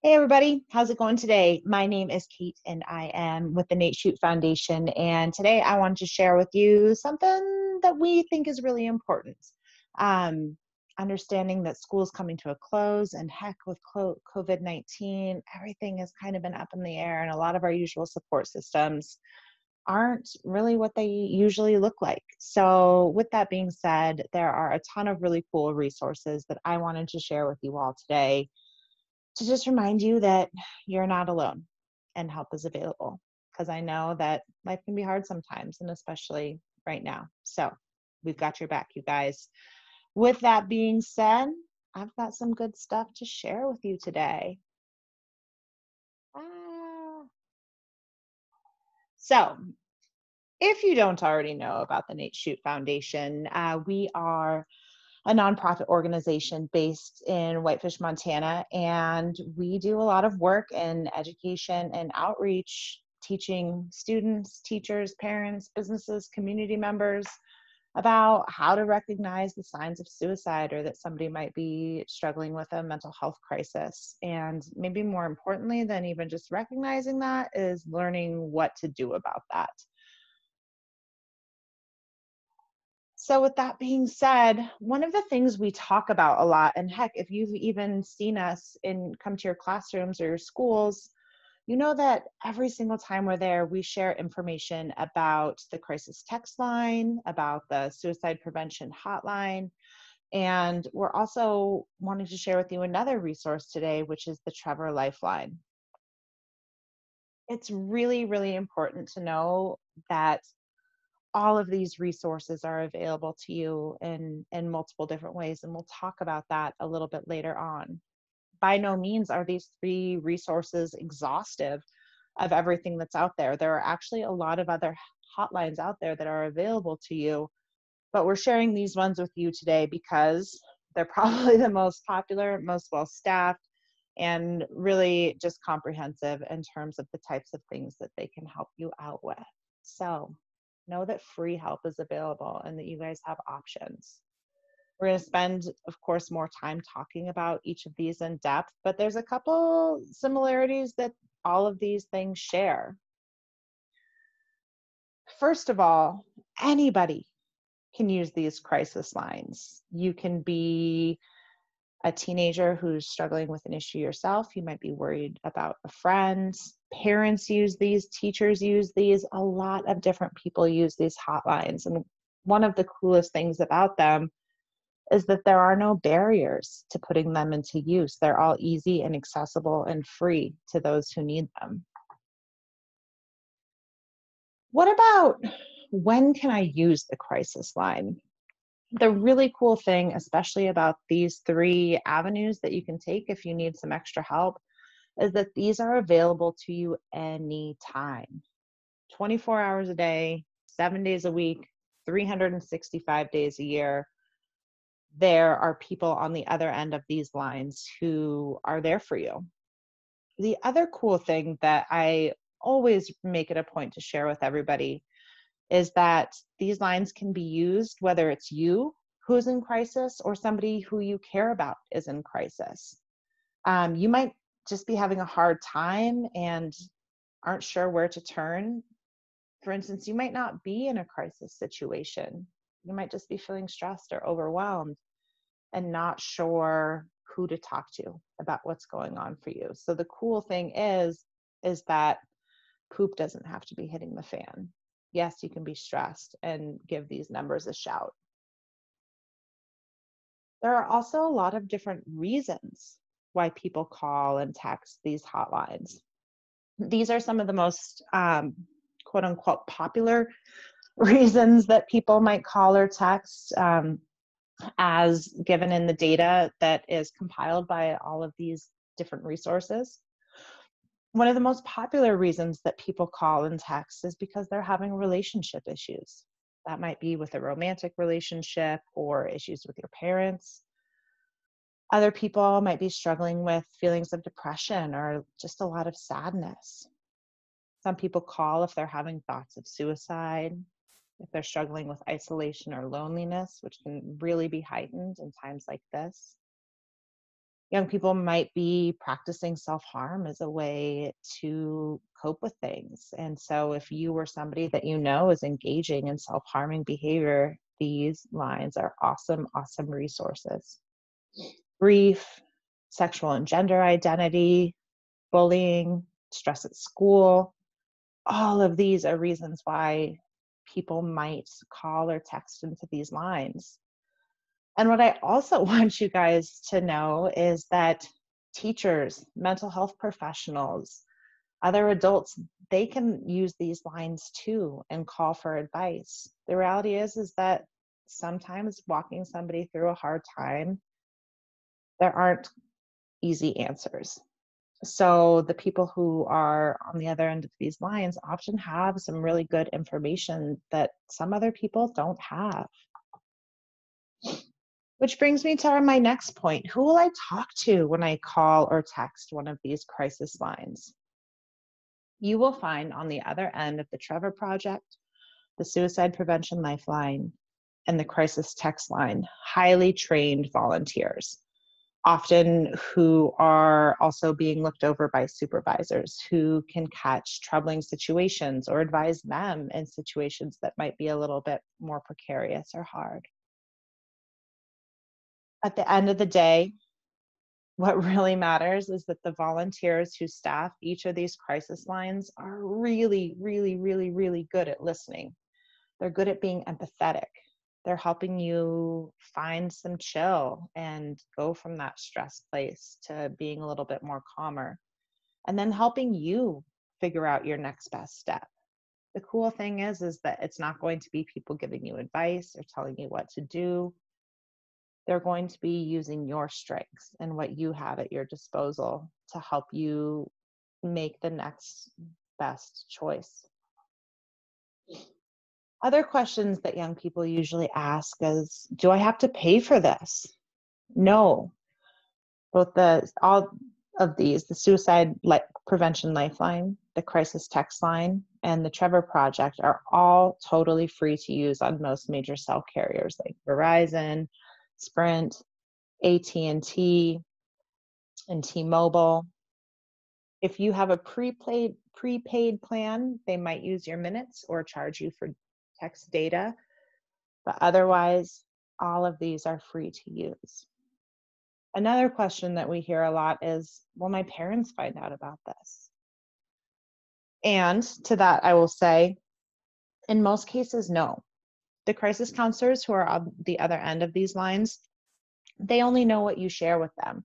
Hey everybody, how's it going today? My name is Kate and I am with the Nate Chute Foundation. And today I want to share with you something that we think is really important. Um, Understanding that school's coming to a close, and heck, with COVID-19, everything has kind of been up in the air, and a lot of our usual support systems aren't really what they usually look like. So, with that being said, there are a ton of really cool resources that I wanted to share with you all today to just remind you that you're not alone and help is available. Because I know that life can be hard sometimes, and especially right now. So we've got your back, you guys. With that being said, I've got some good stuff to share with you today. Ah. So, if you don't already know about the Nate Chute Foundation, we are a nonprofit organization based in Whitefish, Montana, and we do a lot of work in education and outreach, teaching students, teachers, parents, businesses, community members about how to recognize the signs of suicide or that somebody might be struggling with a mental health crisis. And maybe more importantly than even just recognizing that is learning what to do about that. So, with that being said, one of the things we talk about a lot, and heck, if you've even seen us come to your classrooms or your schools, you know that every single time we're there, we share information about the crisis text line, about the suicide prevention hotline, and we're also wanting to share with you another resource today, which is the TREVOR Lifeline. It's really, really important to know that all of these resources are available to you in multiple different ways, and we'll talk about that a little bit later on. By no means are these three resources exhaustive of everything that's out there. There are actually a lot of other hotlines out there that are available to you, but we're sharing these ones with you today because they're probably the most popular, most well staffed, and really just comprehensive in terms of the types of things that they can help you out with. So know that free help is available and that you guys have options. We're going to spend, of course, more time talking about each of these in depth, but there's a couple similarities that all of these things share. First of all, anybody can use these crisis lines. You can be a teenager who's struggling with an issue yourself. You might be worried about a friend. Parents use these, teachers use these, a lot of different people use these hotlines. And one of the coolest things about them is that there are no barriers to putting them into use. They're all easy and accessible and free to those who need them. What about when can I use the crisis line? The really cool thing, especially about these three avenues that you can take if you need some extra help, is that these are available to you anytime, 24 hours a day, 7 days a week, 365 days a year. There are people on the other end of these lines who are there for you. The other cool thing that I always make it a point to share with everybody is that these lines can be used whether it's you who's in crisis or somebody who you care about is in crisis. You might just be having a hard time and aren't sure where to turn. For instance, you might not be in a crisis situation. You might just be feeling stressed or overwhelmed and not sure who to talk to about what's going on for you. So the cool thing is that poop doesn't have to be hitting the fan. Yes, you can be stressed and give these numbers a shout. There are also a lot of different reasons why people call and text these hotlines. These are some of the most quote unquote popular reasons that people might call or text, as given in the data that is compiled by all of these different resources. One of the most popular reasons that people call and text is because they're having relationship issues. That might be with a romantic relationship or issues with your parents. Other people might be struggling with feelings of depression or just a lot of sadness. Some people call if they're having thoughts of suicide, if they're struggling with isolation or loneliness, which can really be heightened in times like this. Young people might be practicing self-harm as a way to cope with things. And so if you or somebody that you know is engaging in self-harming behavior, these lines are awesome, awesome resources. Grief, sexual and gender identity, bullying, stress at school, all of these are reasons why people might call or text into these lines. And what I also want you guys to know is that teachers, mental health professionals, other adults, they can use these lines too and call for advice. The reality is that sometimes walking somebody through a hard time, there aren't easy answers. So the people who are on the other end of these lines often have some really good information that some other people don't have. Which brings me to my next point. Who will I talk to when I call or text one of these crisis lines? You will find on the other end of the TREVOR Project, the Suicide Prevention Lifeline, and the CrisisText line, highly trained volunteers, often who are also being looked over by supervisors who can catch troubling situations or advise them in situations that might be a little bit more precarious or hard. At the end of the day, what really matters is that the volunteers who staff each of these crisis lines are really, really, really, really good at listening. They're good at being empathetic. They're helping you find some chill and go from that stress place to being a little bit more calmer, and then helping you figure out your next best step. The cool thing is that it's not going to be people giving you advice or telling you what to do. They're going to be using your strengths and what you have at your disposal to help you make the next best choice. Other questions that young people usually ask is, do I have to pay for this? No. All of these, the Suicide Prevention Lifeline, the CrisisText line, and the TREVOR Project are all totally free to use on most major cell carriers like Verizon, Sprint, AT&T, and T-Mobile. If you have a prepaid plan, they might use your minutes or charge you for text data, but otherwise, all of these are free to use. Another question that we hear a lot is, will my parents find out about this? And to that, I will say, in most cases, no. The crisis counselors who are on the other end of these lines, they only know what you share with them.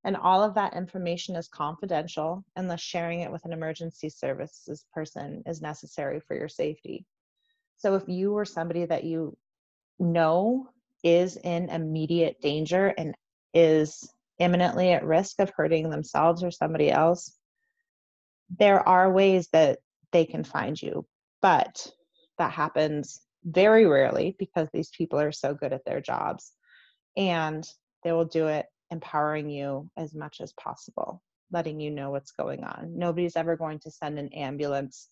And all of that information is confidential unless sharing it with an emergency services person is necessary for your safety. So if you or somebody that you know is in immediate danger and is imminently at risk of hurting themselves or somebody else, there are ways that they can find you. But that happens very rarely because these people are so good at their jobs. And they will do it empowering you as much as possible, letting you know what's going on. Nobody's ever going to send an ambulance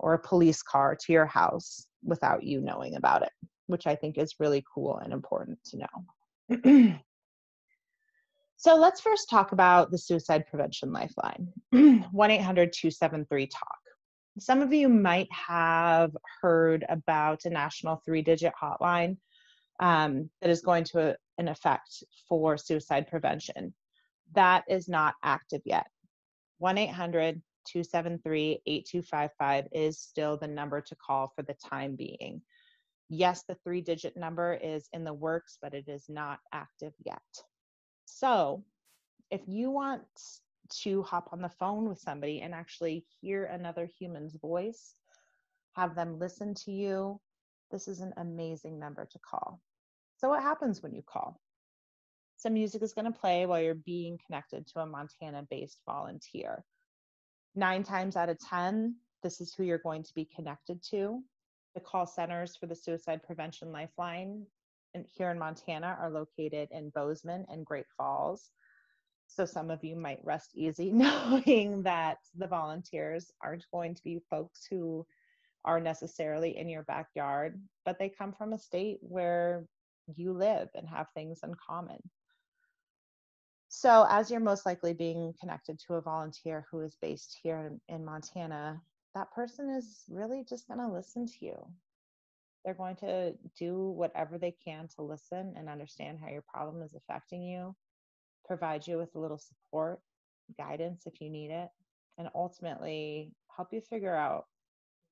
or a police car to your house without you knowing about it, which I think is really cool and important to know. So let's first talk about the Suicide Prevention Lifeline, 1-800-273-TALK. Some of you might have heard about a national 3-digit hotline that is going to an effect for suicide prevention. That is not active yet. 1-800-273-8255 is still the number to call for the time being. Yes, the 3-digit number is in the works, but it is not active yet. So if you want to hop on the phone with somebody and actually hear another human's voice, have them listen to you, this is an amazing number to call. So what happens when you call? Some music is going to play while you're being connected to a Montana-based volunteer. 9 times out of 10, this is who you're going to be connected to. The call centers for the Suicide Prevention Lifeline here in Montana are located in Bozeman and Great Falls. So some of you might rest easy knowing that the volunteers aren't going to be folks who are necessarily in your backyard, but they come from a state where you live and have things in common. So as you're most likely being connected to a volunteer who is based here in Montana, that person is really just going to listen to you. They're going to do whatever they can to listen and understand how your problem is affecting you, provide you with a little support, guidance if you need it, and ultimately help you figure out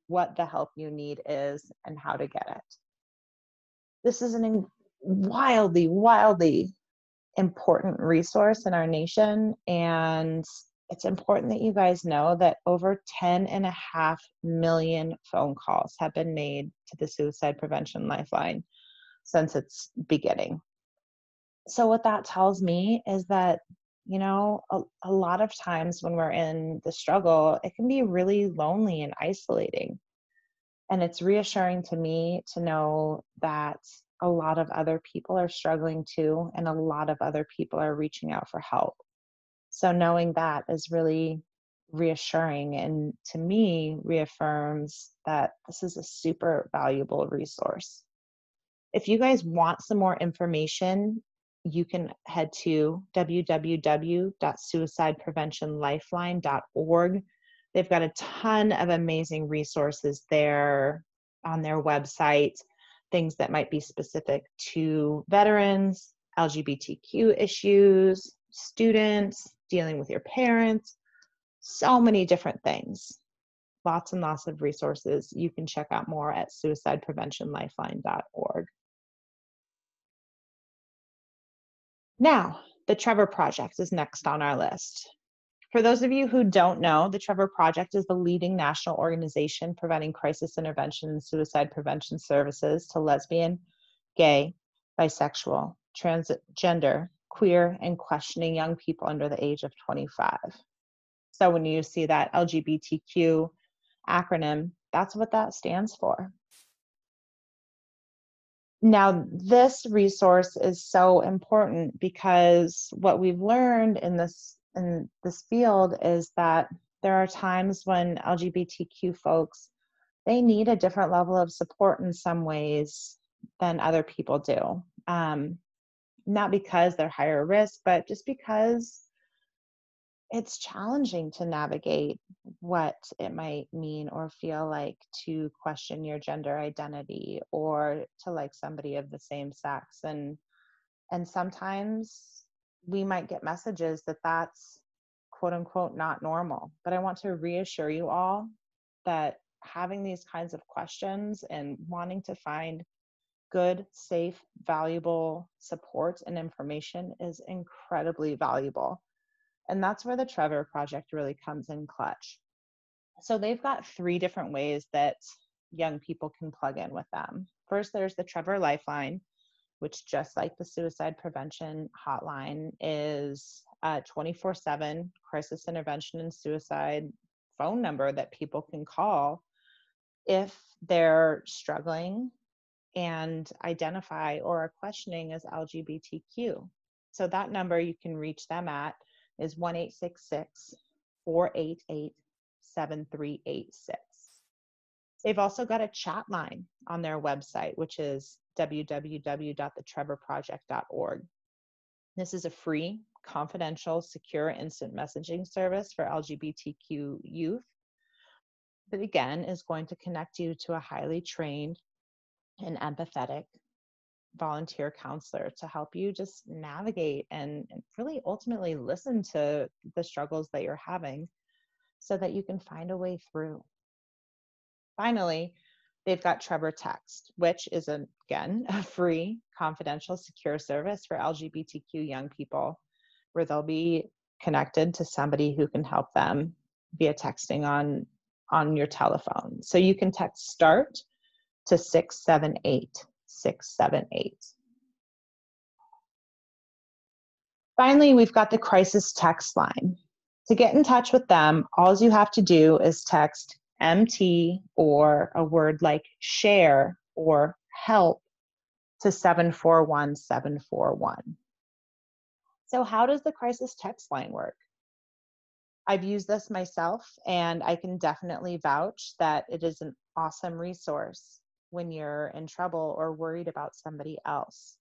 what the help you need is and how to get it. This is an wildly, wildly important resource in our nation. And it's important that you guys know that over 10.5 million phone calls have been made to the Suicide Prevention Lifeline since its beginning. So what that tells me is that, you know, a lot of times when we're in the struggle, it can be really lonely and isolating. And it's reassuring to me to know that a lot of other people are struggling too, and a lot of other people are reaching out for help. So knowing that is really reassuring, and to me reaffirms that this is a super valuable resource. If you guys want some more information, you can head to www.suicidepreventionlifeline.org. They've got a ton of amazing resources there on their website, things that might be specific to veterans, LGBTQ issues, students, dealing with your parents, so many different things. Lots and lots of resources. You can check out more at suicidepreventionlifeline.org. Now, the TREVOR Project is next on our list. For those of you who don't know, the TREVOR Project is the leading national organization providing crisis intervention and suicide prevention services to lesbian, gay, bisexual, transgender, queer, and questioning young people under the age of 25. So when you see that LGBTQ acronym, that's what that stands for. Now, this resource is so important because what we've learned in this field is that there are times when LGBTQ folks, they need a different level of support in some ways than other people do. Not because they're higher risk, but just because it's challenging to navigate what it might mean or feel like to question your gender identity or to like somebody of the same sex. And sometimes we might get messages that that's quote unquote not normal. But I want to reassure you all that having these kinds of questions and wanting to find good, safe, valuable support and information is incredibly valuable. And that's where the TREVOR Project really comes in clutch. So they've got 3 different ways that young people can plug in with them. First, there's the TREVOR Lifeline, which just like the suicide prevention hotline is a 24/7 crisis intervention and suicide phone number that people can call if they're struggling and identify or are questioning as LGBTQ. So that number you can reach them at is 1-866-488-7386. They've also got a chat line on their website, which is www.thetrevorproject.org. This is a free, confidential, secure instant messaging service for LGBTQ youth that, again, is going to connect you to a highly trained and empathetic volunteer counselor to help you just navigate and really ultimately listen to the struggles that you're having so that you can find a way through. Finally, they've got TREVOR Text, which is, again, a free, confidential, secure service for LGBTQ young people where they'll be connected to somebody who can help them via texting on your telephone. So you can text START to 678-678. Finally, we've got the CrisisText line. To get in touch with them, all you have to do is text MT or a word like share or help to 741-741. So how does the CrisisText line work? I've used this myself, and I can definitely vouch that it is an awesome resource when you're in trouble or worried about somebody else.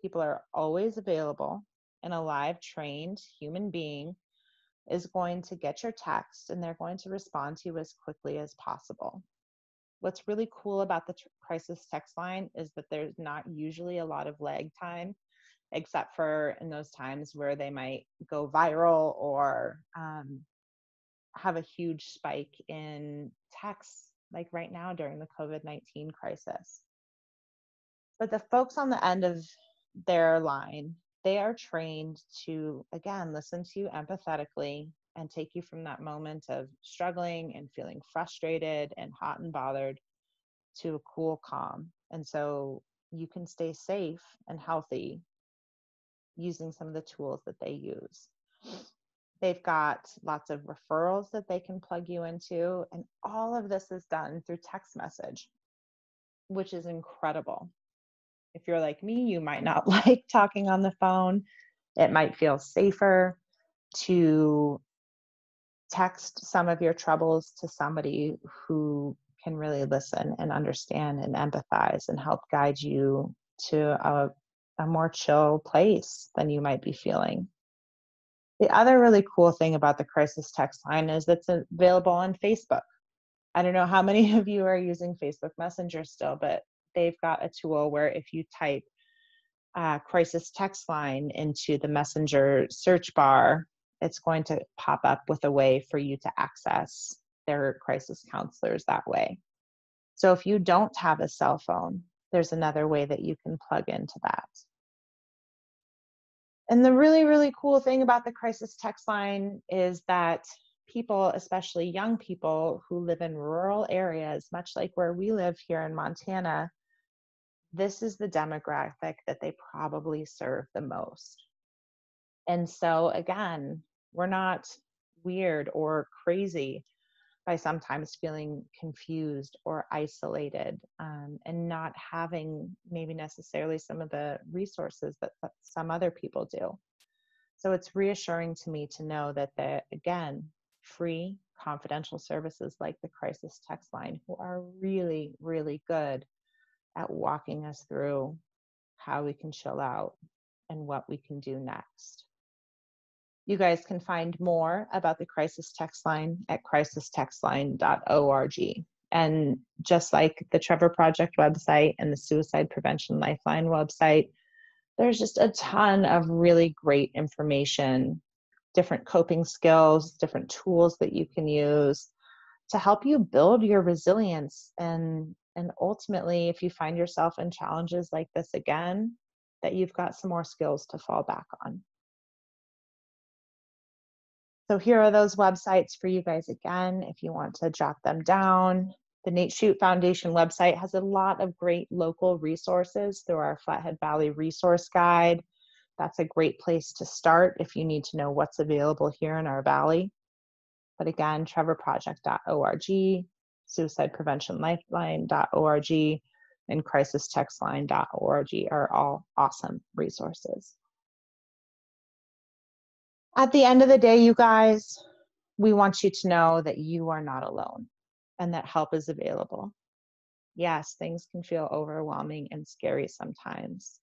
People are always available, and a live trained human being is going to get your text and they're going to respond to you as quickly as possible. What's really cool about the crisis text line is that there's not usually a lot of lag time, except for in those times where they might go viral or have a huge spike in texts, like right now during the COVID-19 crisis. But the folks on the end of their line, they are trained to, again, listen to you empathetically and take you from that moment of struggling and feeling frustrated and hot and bothered to a cool calm. And so you can stay safe and healthy using some of the tools that they use. They've got lots of referrals that they can plug you into, and all of this is done through text message, which is incredible. If you're like me, you might not like talking on the phone. It might feel safer to text some of your troubles to somebody who can really listen and understand and empathize and help guide you to a more chill place than you might be feeling. The other really cool thing about the crisis text line is it's available on Facebook. I don't know how many of you are using Facebook Messenger still, but they've got a tool where if you type crisis text line into the Messenger search bar, it's going to pop up with a way for you to access their crisis counselors that way. So if you don't have a cell phone, there's another way that you can plug into that. And the really, really cool thing about the crisis text line is that people, especially young people who live in rural areas, much like where we live here in Montana, this is the demographic that they probably serve the most. And so again, we're not weird or crazy by sometimes feeling confused or isolated, and not having maybe necessarily some of the resources that some other people do. So it's reassuring to me to know that again, free confidential services like the crisis text line, who are really, really good at walking us through how we can chill out and what we can do next. You guys can find more about the crisis text line at CrisisTextline.org. And just like the Trevor Project website and the Suicide Prevention Lifeline website, there's just a ton of really great information, different coping skills, different tools that you can use to help you build your resilience. And ultimately, if you find yourself in challenges like this again, that you've got some more skills to fall back on. So here are those websites for you guys again, if you want to jot them down. The Nate Chute Foundation website has a lot of great local resources through our Flathead Valley resource guide. That's a great place to start if you need to know what's available here in our valley. But again, trevorproject.org, suicidepreventionlifeline.org, and CrisisTextline.org are all awesome resources. At the end of the day, you guys, we want you to know that you are not alone and that help is available. Yes, things can feel overwhelming and scary sometimes.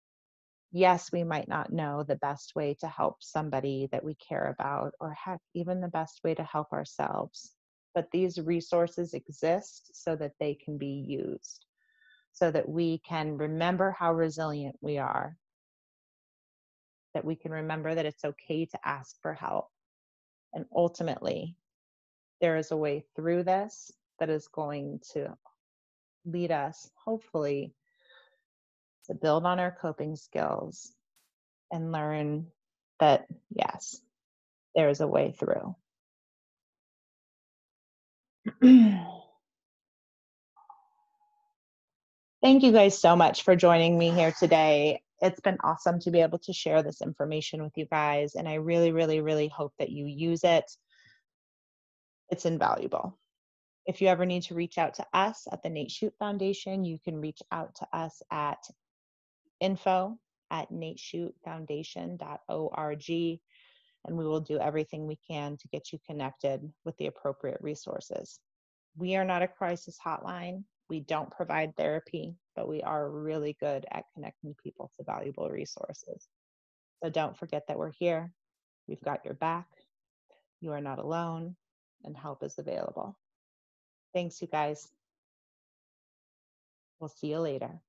Yes, we might not know the best way to help somebody that we care about, or heck, even the best way to help ourselves. But these resources exist so that they can be used, so that we can remember how resilient we are, that we can remember that it's okay to ask for help. And ultimately, there is a way through this that is going to lead us, hopefully, to build on our coping skills and learn that, yes, there is a way through. Thank you guys so much for joining me here today. It's been awesome to be able to share this information with you guys, and I really, really, really hope that you use it. It's invaluable. If you ever need to reach out to us at the Nate Chute Foundation, you can reach out to us at info@natechutefoundation.org, and we will do everything we can to get you connected with the appropriate resources. We are not a crisis hotline. We don't provide therapy, but we are really good at connecting people to valuable resources. So don't forget that we're here. We've got your back. You are not alone, and help is available. Thanks, you guys. We'll see you later.